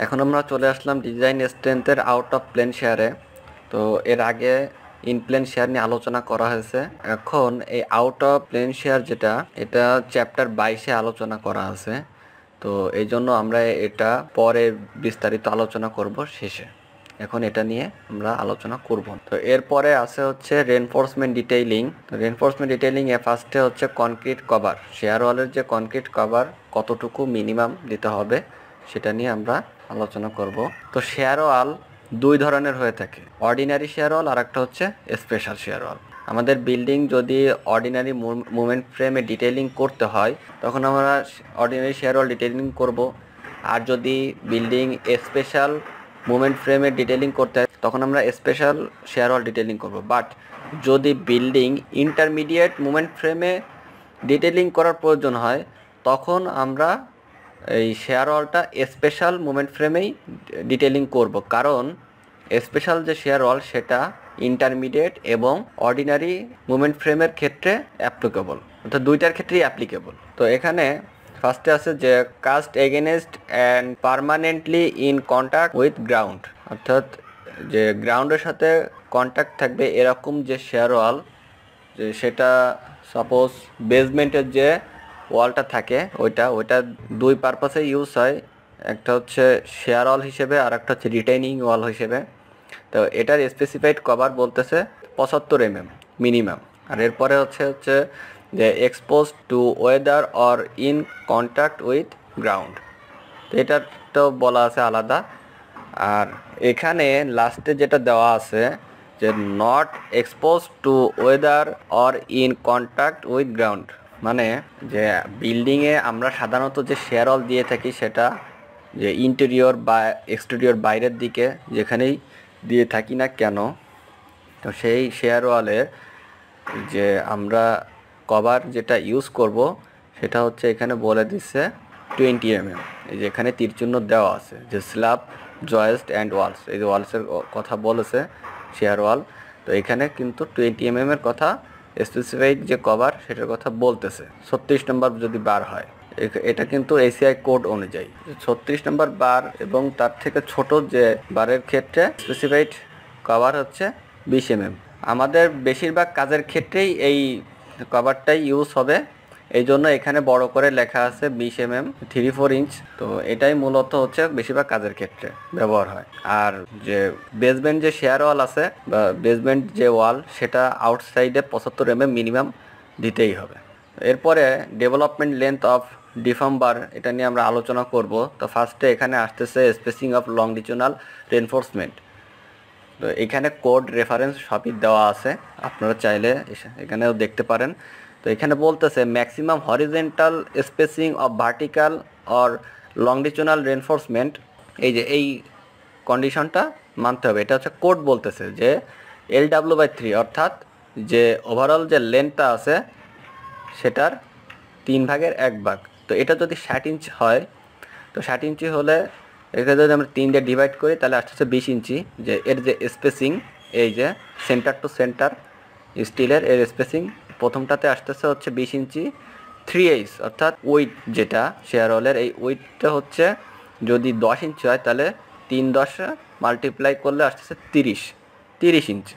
এখন আমরা চলে আসলাম ডিজাইন স্ট্রেংথের আউট অফ প্লেন শেয়ারে। তো এর আগে ইন প্লেন শেয়ার নিয়ে আলোচনা করা হয়েছে। এখন এই আউট অফ প্লেন শেয়ার যেটা, এটা চ্যাপ্টার 22-এ আলোচনা করা আছে। তো এই জন্য আমরা এটা পরে বিস্তারিত আলোচনা করব শেষে। এখন এটা নিয়ে আমরা আলোচনা করব। তো এরপরে আছে হচ্ছে রেনফোর্সমেন্ট ডিটেইলিং। তো রেনফোর্সমেন্ট ডিটেইলিং এ ফার্স্টে হচ্ছে কনক্রিট কভার। শেয়ার ওয়ালের যে কনক্রিট কভার কতটুকু মিনিমাম দিতে হবে সেটা নিয়ে আমরা আলোচনা করব। তো শেয়ার ওয়াল দুই ধরনের হয়ে থাকে, অর্ডিনারি শেয়ার ওয়াল আর একটা হচ্ছে স্পেশাল শেয়ার ওয়াল। আমাদের বিল্ডিং যদি অর্ডিনারি মুভমেন্ট ফ্রেমে ডিটেইলিং করতে হয় তখন আমরা অর্ডিনারি শেয়ার ওয়াল ডিটেইলিং করব। আর যদি বিল্ডিং স্পেশাল মুভমেন্ট ফ্রেমে ডিটেইলিং করতে হয় তখন আমরা স্পেশাল শেয়ার ওয়াল ডিটেইলিং করব। বাট যদি বিল্ডিং ইন্টারমিডিয়েট মুভমেন্ট ফ্রেমে ডিটেইলিং করার প্রয়োজন হয় তখন আমরা এই শেয়ার ওয়ালটা স্পেশাল মুভমেন্ট ফ্রেমেই ডিটেইলিং করব, কারণ স্পেশাল যে শেয়ার ওয়াল সেটা ইন্টারমিডিয়েট এবং অর্ডিনারি মুভমেন্ট ফ্রেমের ক্ষেত্রে অ্যাপ্লিকেবল, অর্থাৎ দুইটার ক্ষেত্রেই অ্যাপ্লিকেবল। তো এখানে ফার্স্টে আছে যে cast against and permanently in contact with ground, অর্থাৎ যে গ্রাউন্ডের সাথে কন্ট্যাক্ট থাকবে এরকম যে শেয়ার ওয়াল, যে সেটা সাপোজ বেসমেন্টের যে ওয়ালটা থাকে ওইটা দুই পারপাসে ইউজ হয়, একটা হচ্ছে শেয়ার ওয়াল হিসেবে আর একটা হচ্ছে রিটেইনিং ওয়াল হিসেবে। তো এটার স্পেসিফাইড কভার বলতেছে 75 mm মিনিমাম। আর এরপরে হচ্ছে যে expose to weather or in contact with ground, তো এটার তো বলা আছে আলাদা। আর এখানে লাস্টে যেটা দেওয়া আছে যে not expose to weather or in contact with ground, মানে যে বিল্ডিংয়ে আমরা সাধারণত যে শেয়ার ওয়াল দিয়ে থাকি সেটা যে ইন্টেরিয়র বা এক্সটেরিয়র বাইরের দিকে যেখানেই দিয়ে থাকি না কেন, তো সেই শেয়ার ওয়ালের যে আমরা কভার যেটা ইউজ করব সেটা হচ্ছে এখানে বলে দিচ্ছে 20 mm। এই যে এখানে তীরচিহ্ন দেওয়া আছে যে স্ল্যাব জয়েস্ট অ্যান্ড ওয়ালস, এই যে ওয়ালসের কথা বলেছে শেয়ার ওয়াল, তো এখানে কিন্তু 20 mm এর কথা স্পেসিফাইড যে কভার সেটার কথা বলতেছে। 36 নম্বর যদি বার হয়, এটা কিন্তু এসিআই কোড অনুযায়ী 36 নম্বর বার এবং তার থেকে ছোট যে বারের ক্ষেত্রে স্পেসিফাইড কভার হচ্ছে 20 mm। আমাদের বেশিরভাগ কাজের ক্ষেত্রেই এই কভারটাই ইউজ হবে, এই জন্য এখানে বড় করে লেখা আছে 20 mm 3-4 ইঞ্চ। তো এটাই মূলত হচ্ছে বেশিরভাগ কাজের ক্ষেত্রে ব্যবহার হয়। আর যে বেসমেন্ট যে শেয়ার ওয়াল আছে বা বেসমেন্ট যে ওয়াল সেটা আউটসাইডে 75 mm মিনিমাম দিতেই হবে। এরপরে ডেভেলপমেন্ট লেন্থ অফ ডিফর্ম বার, এটা নিয়ে আমরা আলোচনা করব। তো ফার্স্টে এখানে আসতেছে স্পেসিং অফ লংডিচুনাল রেনফোর্সমেন্ট। তো এখানে কোড রেফারেন্স সবই দেওয়া আছে, আপনারা চাইলে এখানেও দেখতে পারেন। তো এখানে বলতেছে maximum horizontal spacing of vertical or longitudinal reinforcement, এই কন্ডিশনটা মানতে হবে। এটা হচ্ছে কোড বলতেছে যে LW/3, অর্থাৎ যে ওভারঅল যে লেন্থটা আছে সেটার 3/1 তো এটা যদি 60 ইঞ্চ হয়, তো 60 ইঞ্চি হলে এটা যদি আমরা 3 দিয়ে ডিভাইড করি তাহলে আসতেছে 20 ইঞ্চি। যে এর যে স্পেসিং, এই যে সেন্টার টু সেন্টার স্টিলের এর স্পেসিং প্রথমটাতে আসতেছে হচ্ছে 20 ইঞ্চি। 3/8 অর্থাৎ ওয়েট যেটা শেয়ার ওয়ালের, এই ওয়েটটা হচ্ছে যদি 10 ইঞ্চি হয় তাহলে 3/10 মাল্টিপ্লাই করলে আসতেছে 30 ইঞ্চি।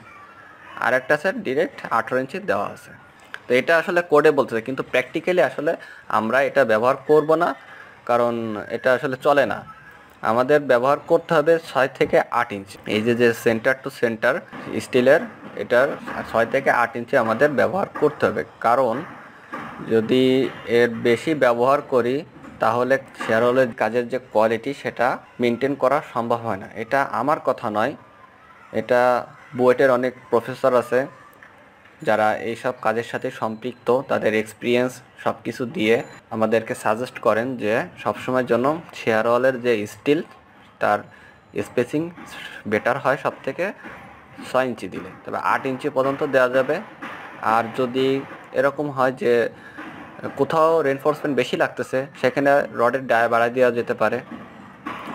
আর একটা স্যার ডিরেক্ট 18 ইঞ্চি দেওয়া আছে। তো এটা আসলে কোডে বলতেছে, কিন্তু প্র্যাকটিক্যালি আসলে আমরা এটা ব্যবহার করব না, কারণ এটা আসলে চলে না। আমাদের ব্যবহার করতে হবে 6 থেকে 8 ইঞ্চি। এই যে সেন্টার টু সেন্টার স্টিলের, এটার 6 থেকে 8 ইঞ্চি আমাদের ব্যবহার করতে হবে, কারণ যদি এর বেশি ব্যবহার করি তাহলে শেয়ার ওয়ালের কাজের যে কোয়ালিটি সেটা মেনটেন করা সম্ভব হয় না। এটা আমার কথা নয়, এটা বুয়েটের অনেক প্রফেসর আছে যারা এইসব কাজের সাথে সম্পৃক্ত, তাদের এক্সপিরিয়েন্স সব কিছু দিয়ে আমাদেরকে সাজেস্ট করেন যে সবসময় জন্য শেয়ার ওয়ালের যে স্টিল তার স্পেসিং বেটার হয় সব থেকে 6 ইঞ্চি দিলে, তবে 8 ইঞ্চি পর্যন্ত দেওয়া যাবে। আর যদি এরকম হয় যে কোথাও রেনফোর্সমেন্ট বেশি লাগতেছে সেখানে রডের ডায়া বাড়ায় দেওয়া যেতে পারে,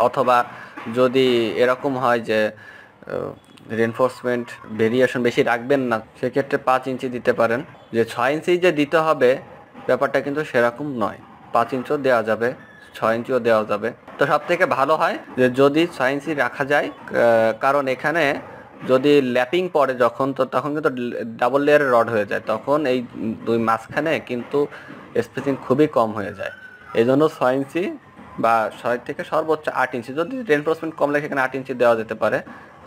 অথবা যদি এরকম হয় যে রেনফোর্সমেন্ট ভেরিয়েশন বেশি রাখবেন না সেক্ষেত্রে 5 ইঞ্চি দিতে পারেন। যে 6 ইঞ্চি যে দিতে হবে ব্যাপারটা কিন্তু সেরকম নয়, 5 ইঞ্চও দেওয়া যাবে, 6 ইঞ্চিও দেওয়া যাবে। তো সব থেকে ভালো হয় যে যদি 6 ইঞ্চি রাখা যায়, কারণ এখানে যদি ল্যাপিং পড়ে যখন, তো তখন কিন্তু ডাবল লেয়ারের রড হয়ে যায়, তখন এই দুই মাঝখানে কিন্তু স্পেসিং খুবই কম হয়ে যায়। এই জন্য 6 ইঞ্চি বা 6 থেকে সর্বোচ্চ 8 ইঞ্চি, যদি রেনফোর্সমেন্ট কম লাগে এখানে 8 ইঞ্চি দেওয়া যেতে পারে,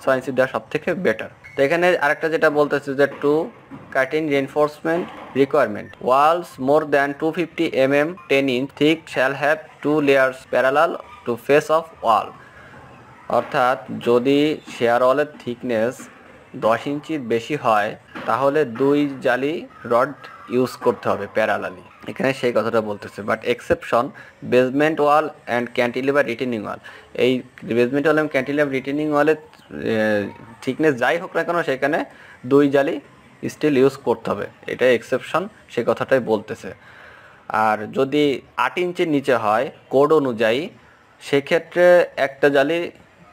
6 ইঞ্চি দেওয়া সব থেকে বেটার। তো এখানে আরেকটা যেটা বলতেছে যে to cutting reinforcement requirement, walls more than 250 mm 10 inch thick shall have 2 layers parallel to face of wall। অর্থাৎ যদি শেয়ার ওয়ালের থিকনেস 10 ইঞ্চির বেশি হয় তাহলে 2 জালি রড ইউজ করতে হবে প্যারালালি, এখানে সেই কথাটা বলতেছে। But exception basement wall and cantilever retaining wall, এই বেসমেন্ট ওয়াল এবং ক্যান্টিলিভার রিটেনিং ওয়ালের থিকনেস যাই হোক না কেন সেখানে 2 জালি স্টিল ইউজ করতে হবে, এটা এক্সেপশন, সেই কথাটাই বলতেছে। আর যদি 8 ইঞ্চির নিচে হয় কোড অনুযায়ী সেক্ষেত্রে একটা জালি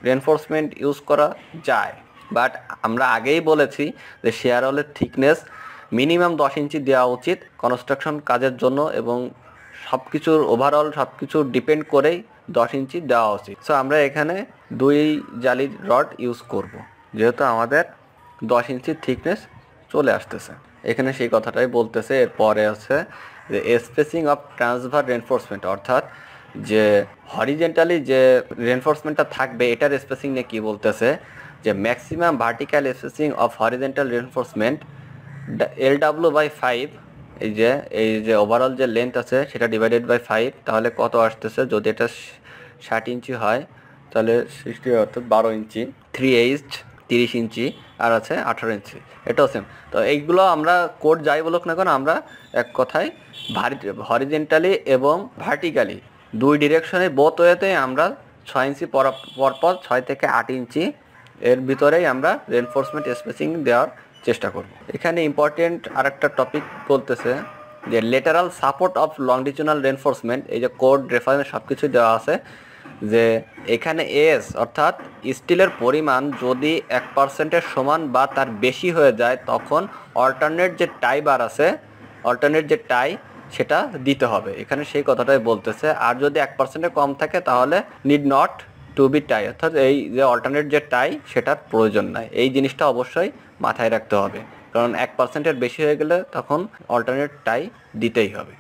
রেনফোর্সমেন্ট ইউজ করা যায়। বাট আমরা আগেই বলেছি যে শেয়ার ওয়ালের থিকনেস মিনিমাম 10 ইঞ্চি দেওয়া উচিত কনস্ট্রাকশন কাজের জন্য, এবং সব কিছুর ওভারঅল সব কিছু ডিপেন্ড করেই 10 ইঞ্চি দেওয়া উচিত। সো আমরা এখানে 2 জালির রড ইউজ করব, যেহেতু আমাদের 10 ইঞ্চির থিকনেস চলে আসতেছে, এখানে সেই কথাটাই বলতেছে। এরপরে আছে যে স্পেসিং অফ ট্রান্সভার রেনফোর্সমেন্ট, অর্থাৎ যে হরিজেন্টালি যে রেনফোর্সমেন্টটা থাকবে এটার স্পেসিং নিয়ে কী বলতেছে, যে maximum vertical spacing of horizontal reinforcement LW/5, এই যে ওভারঅল যে লেন্থ আছে সেটা ডিভাইডেড বাই 5, তাহলে কত আসতেছে, যদি এটা 60 ইঞ্চি হয় তাহলে 60 অর্থাৎ 12 ইঞ্চি, 3/8 30 ইঞ্চি, আর আছে 18 ইঞ্চি, এটাও সেম। তো এইগুলো আমরা কোড যাই বলুক না কেন আমরা এক কথায় হরিজেন্টালি এবং ভার্টিক্যালি দুই ডিরেকশনে বোথ ওয়েতে আমরা 6 ইঞ্চি পরপর 6 থেকে 8 ইঞ্চি এর ভিতরেই আমরা রেনফোর্সমেন্ট স্পেসিং দেওয়ার চেষ্টা করব। এখানে ইম্পর্টেন্ট আরেকটা টপিক বলতেছে যে লেটারাল সাপোর্ট অফ লংডিচুনাল রেনফোর্সমেন্ট, এই যে কোড রেফারেন্স সব কিছু দেওয়া আছে, যে এখানে এস অর্থাৎ স্টিলের পরিমাণ যদি 1%-এর সমান বা তার বেশি হয়ে যায় তখন অল্টারনেট যে টাই বার আছে, অল্টারনেট যে টাই সেটা দিতে হবে, এখানে সেই কথাটাই বলতেছে। আর যদি 1%-এর কম থাকে তাহলে নিড নট টু বি টাই, অর্থাৎ এই যে অল্টারনেট যে টাই সেটার প্রয়োজন নাই, এই জিনিসটা অবশ্যই মাথায় রাখতে হবে, কারণ 1%-এর বেশি হয়ে গেলে তখন অল্টারনেট টাই দিতেই হবে।